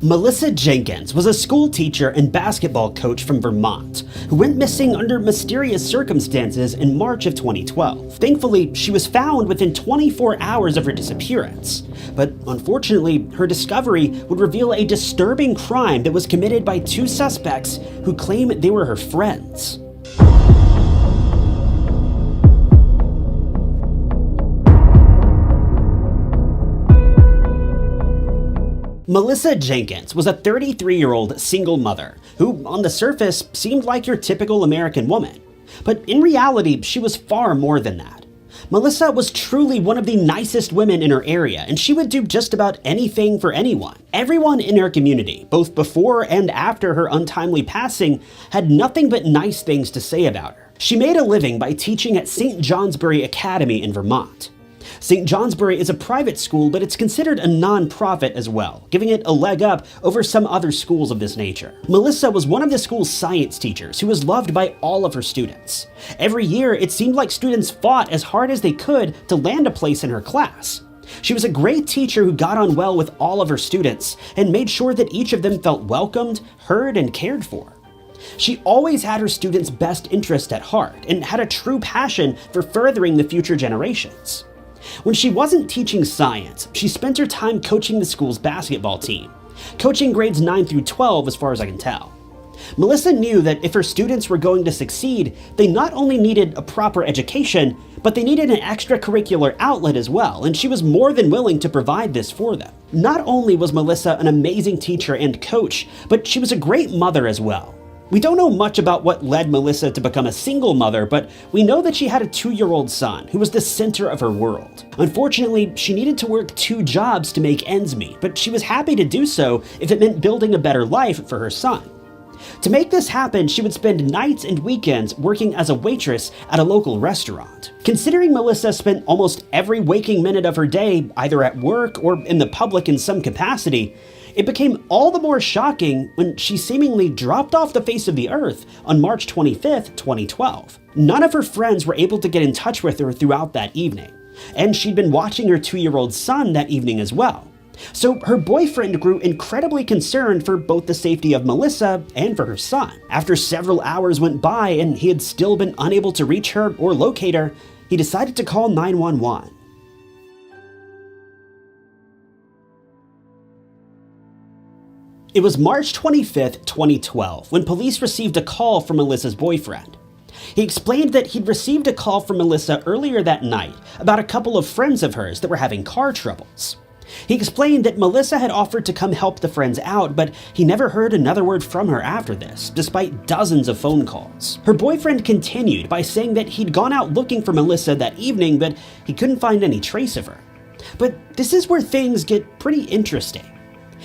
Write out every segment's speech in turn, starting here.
Melissa Jenkins was a school teacher and basketball coach from Vermont who went missing under mysterious circumstances in March of 2012. Thankfully, she was found within 24 hours of her disappearance. But unfortunately, her discovery would reveal a disturbing crime that was committed by two suspects who claim they were her friends. Melissa Jenkins was a 33-year-old single mother who, on the surface, seemed like your typical American woman. But in reality, she was far more than that. Melissa was truly one of the nicest women in her area, and she would do just about anything for anyone. Everyone in her community, both before and after her untimely passing, had nothing but nice things to say about her. She made a living by teaching at St. Johnsbury Academy in Vermont. St. Johnsbury is a private school, but it's considered a non-profit as well, giving it a leg up over some other schools of this nature. Melissa was one of the school's science teachers who was loved by all of her students. Every year, it seemed like students fought as hard as they could to land a place in her class. She was a great teacher who got on well with all of her students and made sure that each of them felt welcomed, heard, and cared for. She always had her students' best interest at heart and had a true passion for furthering the future generations. When she wasn't teaching science, she spent her time coaching the school's basketball team, coaching grades 9 through 12 as far as I can tell. Melissa knew that if her students were going to succeed, they not only needed a proper education, but they needed an extracurricular outlet as well, and she was more than willing to provide this for them. Not only was Melissa an amazing teacher and coach, but she was a great mother as well. We don't know much about what led Melissa to become a single mother, but we know that she had a 2-year-old son who was the center of her world. Unfortunately, she needed to work 2 jobs to make ends meet, but she was happy to do so if it meant building a better life for her son. To make this happen, she would spend nights and weekends working as a waitress at a local restaurant. Considering Melissa spent almost every waking minute of her day either at work or in the public in some capacity, it became all the more shocking when she seemingly dropped off the face of the earth on March 25th, 2012. None of her friends were able to get in touch with her throughout that evening, and she'd been watching her 2-year-old son that evening as well. So her boyfriend grew incredibly concerned for both the safety of Melissa and for her son. After several hours went by and he had still been unable to reach her or locate her, he decided to call 911. It was March 25th, 2012, when police received a call from Melissa's boyfriend. He explained that he'd received a call from Melissa earlier that night about a couple of friends of hers that were having car troubles. He explained that Melissa had offered to come help the friends out, but he never heard another word from her after this, despite dozens of phone calls. Her boyfriend continued by saying that he'd gone out looking for Melissa that evening, but he couldn't find any trace of her. But this is where things get pretty interesting.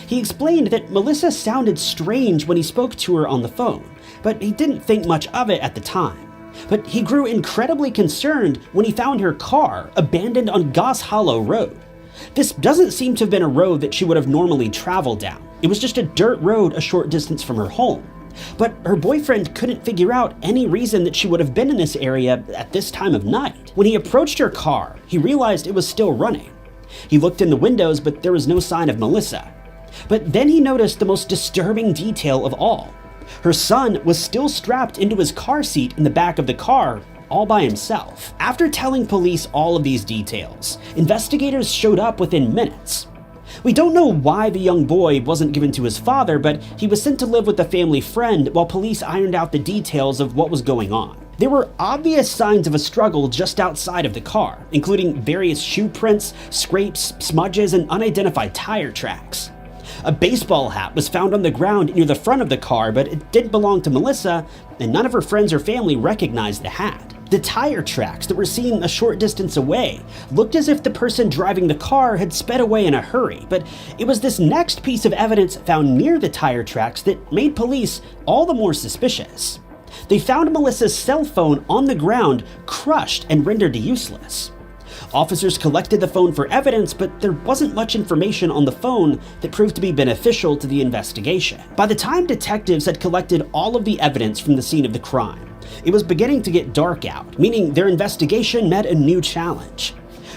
He explained that Melissa sounded strange when he spoke to her on the phone, but he didn't think much of it at the time. But he grew incredibly concerned when he found her car abandoned on Goss Hollow Road. This doesn't seem to have been a road that she would have normally traveled down. It was just a dirt road a short distance from her home. But her boyfriend couldn't figure out any reason that she would have been in this area at this time of night. When he approached her car, he realized it was still running. He looked in the windows, but there was no sign of Melissa. But then he noticed the most disturbing detail of all. Her son was still strapped into his car seat in the back of the car, all by himself. After telling police all of these details, investigators showed up within minutes. We don't know why the young boy wasn't given to his father, but he was sent to live with a family friend while police ironed out the details of what was going on. There were obvious signs of a struggle just outside of the car, including various shoe prints, scrapes, smudges, and unidentified tire tracks. A baseball hat was found on the ground near the front of the car, but it didn't belong to Melissa, and none of her friends or family recognized the hat. The tire tracks that were seen a short distance away looked as if the person driving the car had sped away in a hurry, but it was this next piece of evidence found near the tire tracks that made police all the more suspicious. They found Melissa's cell phone on the ground, crushed and rendered useless. Officers collected the phone for evidence, but there wasn't much information on the phone that proved to be beneficial to the investigation. By the time detectives had collected all of the evidence from the scene of the crime, it was beginning to get dark out, meaning their investigation met a new challenge.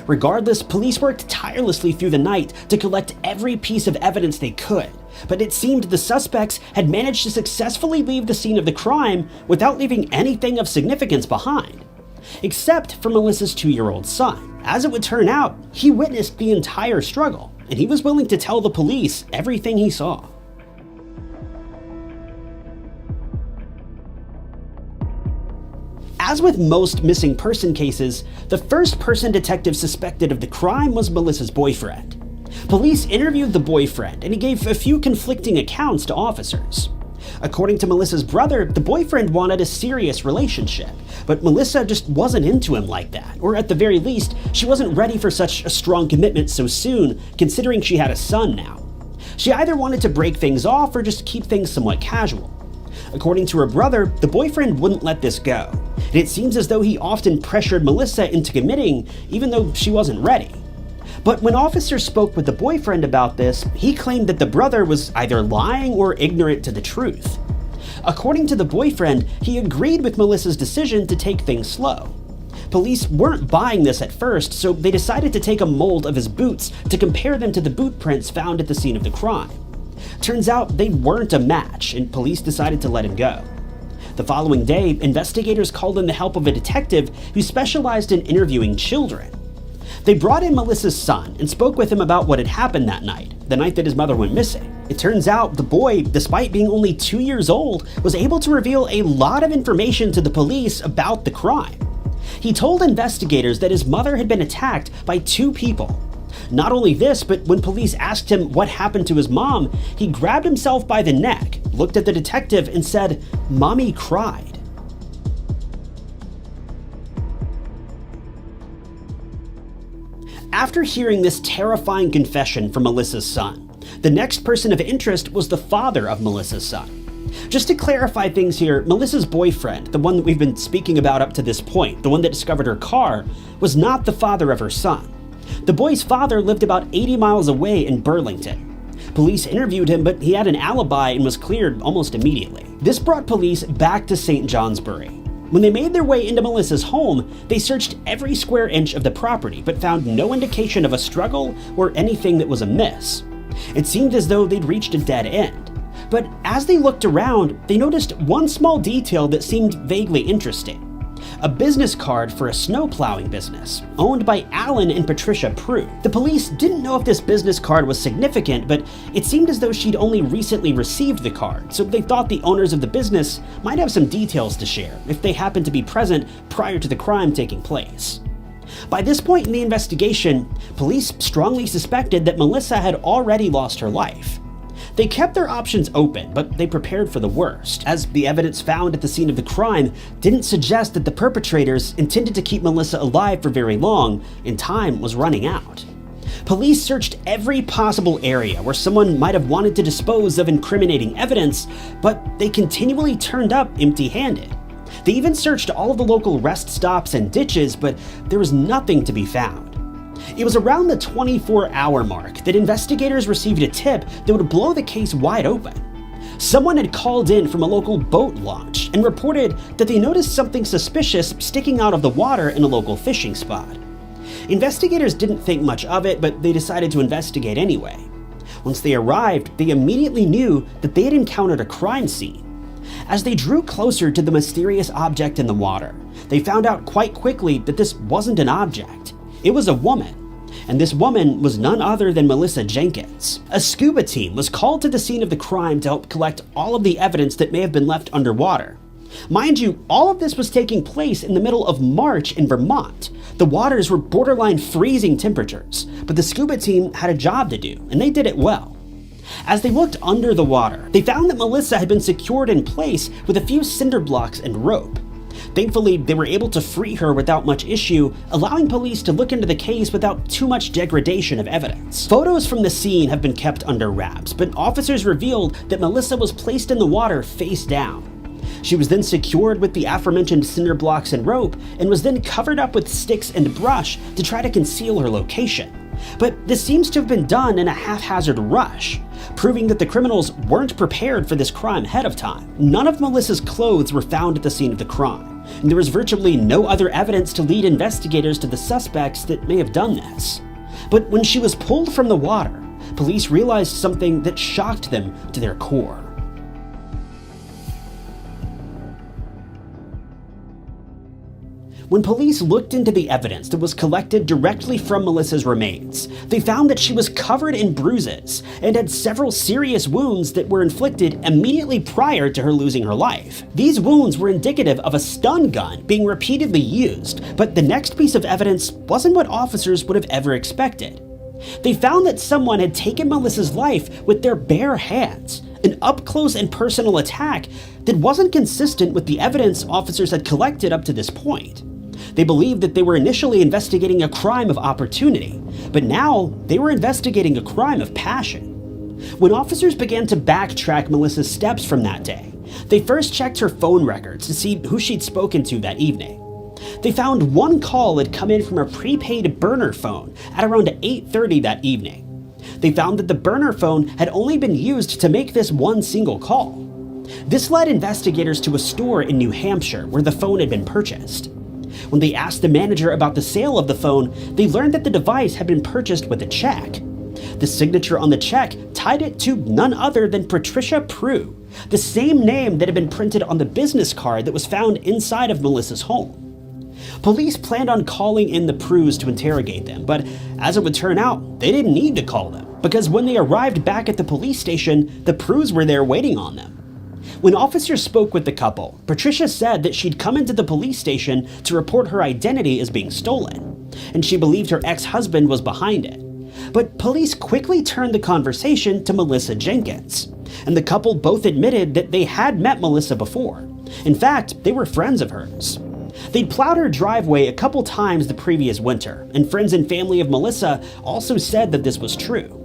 Regardless, police worked tirelessly through the night to collect every piece of evidence they could, but it seemed the suspects had managed to successfully leave the scene of the crime without leaving anything of significance behind. Except for Melissa's 2-year-old son. As it would turn out, he witnessed the entire struggle, and he was willing to tell the police everything he saw. As with most missing person cases, the first person detectives suspected of the crime was Melissa's boyfriend. Police interviewed the boyfriend, and he gave a few conflicting accounts to officers. According to Melissa's brother, the boyfriend wanted a serious relationship, but Melissa just wasn't into him like that, or at the very least, she wasn't ready for such a strong commitment so soon, considering she had a son now. She either wanted to break things off or just keep things somewhat casual. According to her brother, the boyfriend wouldn't let this go, and it seems as though he often pressured Melissa into committing even though she wasn't ready. But when officers spoke with the boyfriend about this, he claimed that the brother was either lying or ignorant to the truth. According to the boyfriend, he agreed with Melissa's decision to take things slow. Police weren't buying this at first, so they decided to take a mold of his boots to compare them to the boot prints found at the scene of the crime. Turns out they weren't a match, and police decided to let him go. The following day, investigators called in the help of a detective who specialized in interviewing children. They brought in Melissa's son and spoke with him about what had happened that night, the night that his mother went missing. It turns out the boy, despite being only 2 years old, was able to reveal a lot of information to the police about the crime. He told investigators that his mother had been attacked by 2 people. Not only this, but when police asked him what happened to his mom, he grabbed himself by the neck, looked at the detective, and said, "Mommy cried." After hearing this terrifying confession from Melissa's son, the next person of interest was the father of Melissa's son. Just to clarify things here, Melissa's boyfriend, the one that we've been speaking about up to this point, the one that discovered her car, was not the father of her son. The boy's father lived about 80 miles away in Burlington. Police interviewed him, but he had an alibi and was cleared almost immediately. This brought police back to St. Johnsbury. When they made their way into Melissa's home, they searched every square inch of the property, but found no indication of a struggle or anything that was amiss. It seemed as though they'd reached a dead end. But as they looked around, they noticed one small detail that seemed vaguely interesting. A business card for a snow plowing business, owned by Alan and Patricia Prue. The police didn't know if this business card was significant, but it seemed as though she'd only recently received the card, so they thought the owners of the business might have some details to share if they happened to be present prior to the crime taking place. By this point in the investigation, police strongly suspected that Melissa had already lost her life. They kept their options open, but they prepared for the worst, as the evidence found at the scene of the crime didn't suggest that the perpetrators intended to keep Melissa alive for very long, and time was running out. Police searched every possible area where someone might have wanted to dispose of incriminating evidence, but they continually turned up empty-handed. They even searched all of the local rest stops and ditches, but there was nothing to be found. It was around the 24-hour mark that investigators received a tip that would blow the case wide open. Someone had called in from a local boat launch and reported that they noticed something suspicious sticking out of the water in a local fishing spot. Investigators didn't think much of it, but they decided to investigate anyway. Once they arrived, they immediately knew that they had encountered a crime scene. As they drew closer to the mysterious object in the water, they found out quite quickly that this wasn't an object. It was a woman, and this woman was none other than Melissa Jenkins. A scuba team was called to the scene of the crime to help collect all of the evidence that may have been left underwater. Mind you, all of this was taking place in the middle of March in Vermont. The waters were borderline freezing temperatures, but the scuba team had a job to do, and they did it well. As they looked under the water, they found that Melissa had been secured in place with a few cinder blocks and rope. Thankfully, they were able to free her without much issue, allowing police to look into the case without too much degradation of evidence. Photos from the scene have been kept under wraps, but officers revealed that Melissa was placed in the water face down. She was then secured with the aforementioned cinder blocks and rope, and was then covered up with sticks and brush to try to conceal her location. But this seems to have been done in a haphazard rush, proving that the criminals weren't prepared for this crime ahead of time. None of Melissa's clothes were found at the scene of the crime, and there was virtually no other evidence to lead investigators to the suspects that may have done this. But when she was pulled from the water, police realized something that shocked them to their core. When police looked into the evidence that was collected directly from Melissa's remains, they found that she was covered in bruises and had several serious wounds that were inflicted immediately prior to her losing her life. These wounds were indicative of a stun gun being repeatedly used, but the next piece of evidence wasn't what officers would have ever expected. They found that someone had taken Melissa's life with their bare hands, an up-close and personal attack that wasn't consistent with the evidence officers had collected up to this point. They believed that they were initially investigating a crime of opportunity, but now they were investigating a crime of passion. When officers began to backtrack Melissa's steps from that day, they first checked her phone records to see who she'd spoken to that evening. They found one call had come in from a prepaid burner phone at around 8:30 that evening. They found that the burner phone had only been used to make this one single call. This led investigators to a store in New Hampshire where the phone had been purchased. When they asked the manager about the sale of the phone, they learned that the device had been purchased with a check. The signature on the check tied it to none other than Patricia Prue, the same name that had been printed on the business card that was found inside of Melissa's home. Police planned on calling in the Prues to interrogate them, but as it would turn out, they didn't need to call them, because when they arrived back at the police station, the Prues were there waiting on them. When officers spoke with the couple, Patricia said that she'd come into the police station to report her identity as being stolen, and she believed her ex-husband was behind it. But police quickly turned the conversation to Melissa Jenkins, and the couple both admitted that they had met Melissa before. In fact, they were friends of hers. They'd plowed her driveway a couple times the previous winter, and friends and family of Melissa also said that this was true.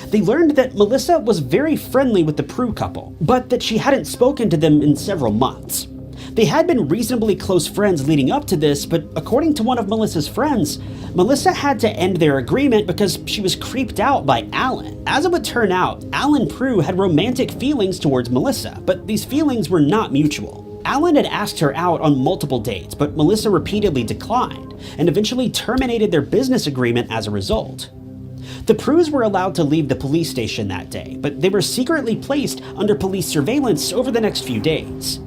They learned that Melissa was very friendly with the Prue couple, but that she hadn't spoken to them in several months. They had been reasonably close friends leading up to this, but according to one of Melissa's friends, Melissa had to end their agreement because she was creeped out by Alan. As it would turn out, Alan Prue had romantic feelings towards Melissa, but these feelings were not mutual. Alan had asked her out on multiple dates, but Melissa repeatedly declined, and eventually terminated their business agreement as a result. The Prues were allowed to leave the police station that day, but they were secretly placed under police surveillance over the next few days.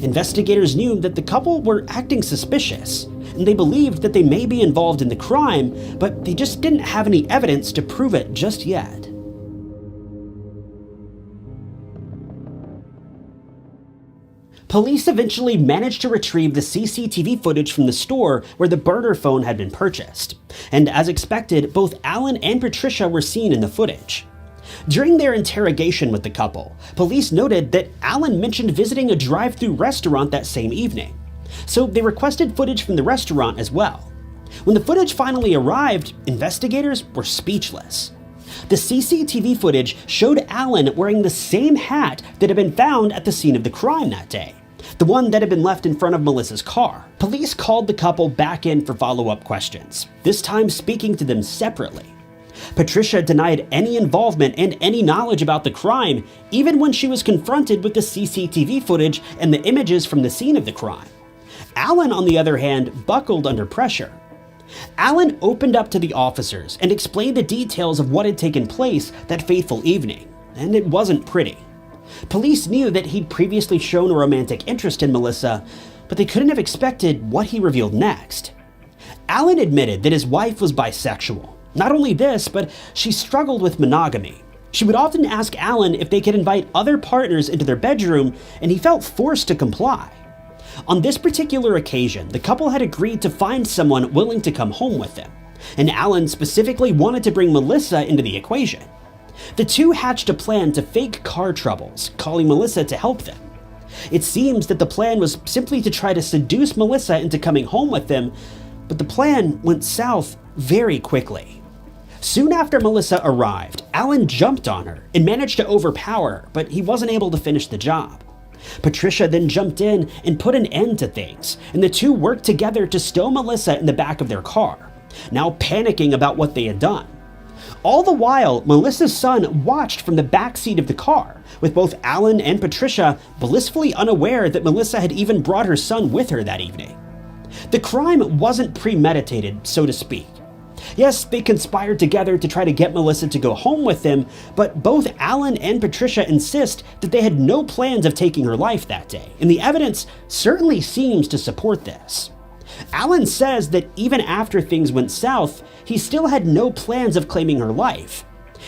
Investigators knew that the couple were acting suspicious, and they believed that they may be involved in the crime, but they just didn't have any evidence to prove it just yet. Police eventually managed to retrieve the CCTV footage from the store where the burner phone had been purchased, and as expected, both Alan and Patricia were seen in the footage. During their interrogation with the couple, police noted that Alan mentioned visiting a drive-thru restaurant that same evening, so they requested footage from the restaurant as well. When the footage finally arrived, investigators were speechless. The CCTV footage showed Alan wearing the same hat that had been found at the scene of the crime that day, the one that had been left in front of Melissa's car. Police called the couple back in for follow-up questions, this time speaking to them separately. Patricia denied any involvement and any knowledge about the crime, even when she was confronted with the CCTV footage and the images from the scene of the crime. Alan, on the other hand, buckled under pressure. Alan opened up to the officers and explained the details of what had taken place that fateful evening, and it wasn't pretty. Police knew that he'd previously shown a romantic interest in Melissa, but they couldn't have expected what he revealed next. Alan admitted that his wife was bisexual. Not only this, but she struggled with monogamy. She would often ask Alan if they could invite other partners into their bedroom, and he felt forced to comply. On this particular occasion, the couple had agreed to find someone willing to come home with them, and Alan specifically wanted to bring Melissa into the equation. The two hatched a plan to fake car troubles, calling Melissa to help them. It seems that the plan was simply to try to seduce Melissa into coming home with them, but the plan went south very quickly. Soon after Melissa arrived, Alan jumped on her and managed to overpower her, but he wasn't able to finish the job. Patricia then jumped in and put an end to things, and the two worked together to stow Melissa in the back of their car, now panicking about what they had done. All the while, Melissa's son watched from the backseat of the car, with both Alan and Patricia blissfully unaware that Melissa had even brought her son with her that evening. The crime wasn't premeditated, so to speak. Yes, they conspired together to try to get Melissa to go home with them, but both Alan and Patricia insist that they had no plans of taking her life that day, and the evidence certainly seems to support this. Alan says that even after things went south, he still had no plans of claiming her life.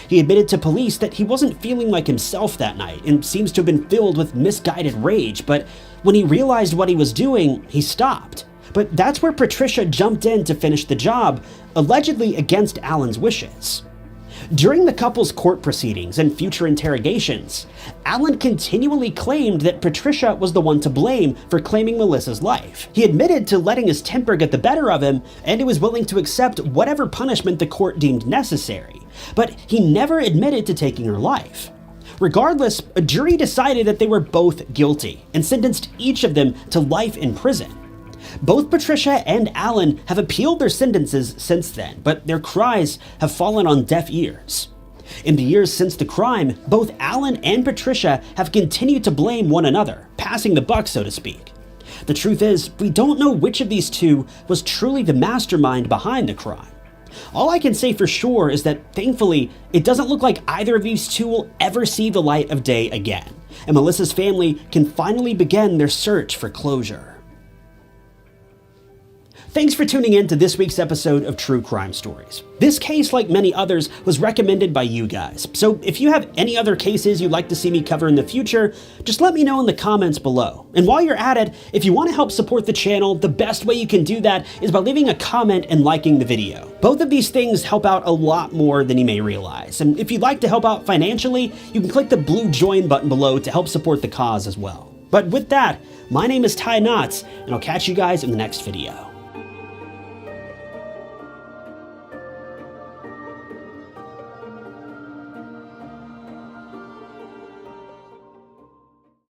He admitted to police that he wasn't feeling like himself that night and seems to have been filled with misguided rage, but when he realized what he was doing, he stopped. But that's where Patricia jumped in to finish the job, allegedly against Alan's wishes. During the couple's court proceedings and future interrogations, Alan continually claimed that Patricia was the one to blame for claiming Melissa's life. He admitted to letting his temper get the better of him, and he was willing to accept whatever punishment the court deemed necessary, but he never admitted to taking her life. Regardless, a jury decided that they were both guilty and sentenced each of them to life in prison. Both Patricia and Alan have appealed their sentences since then, but their cries have fallen on deaf ears. In the years since the crime, both Alan and Patricia have continued to blame one another, passing the buck, so to speak. The truth is, we don't know which of these two was truly the mastermind behind the crime. All I can say for sure is that, thankfully, it doesn't look like either of these two will ever see the light of day again, and Melissa's family can finally begin their search for closure. Thanks for tuning in to this week's episode of True Crime Stories. This case, like many others, was recommended by you guys, so if you have any other cases you'd like to see me cover in the future, just let me know in the comments below. And while you're at it, if you want to help support the channel, the best way you can do that is by leaving a comment and liking the video. Both of these things help out a lot more than you may realize, and if you'd like to help out financially, you can click the blue join button below to help support the cause as well. But with that, my name is Ty Knotts, and I'll catch you guys in the next video.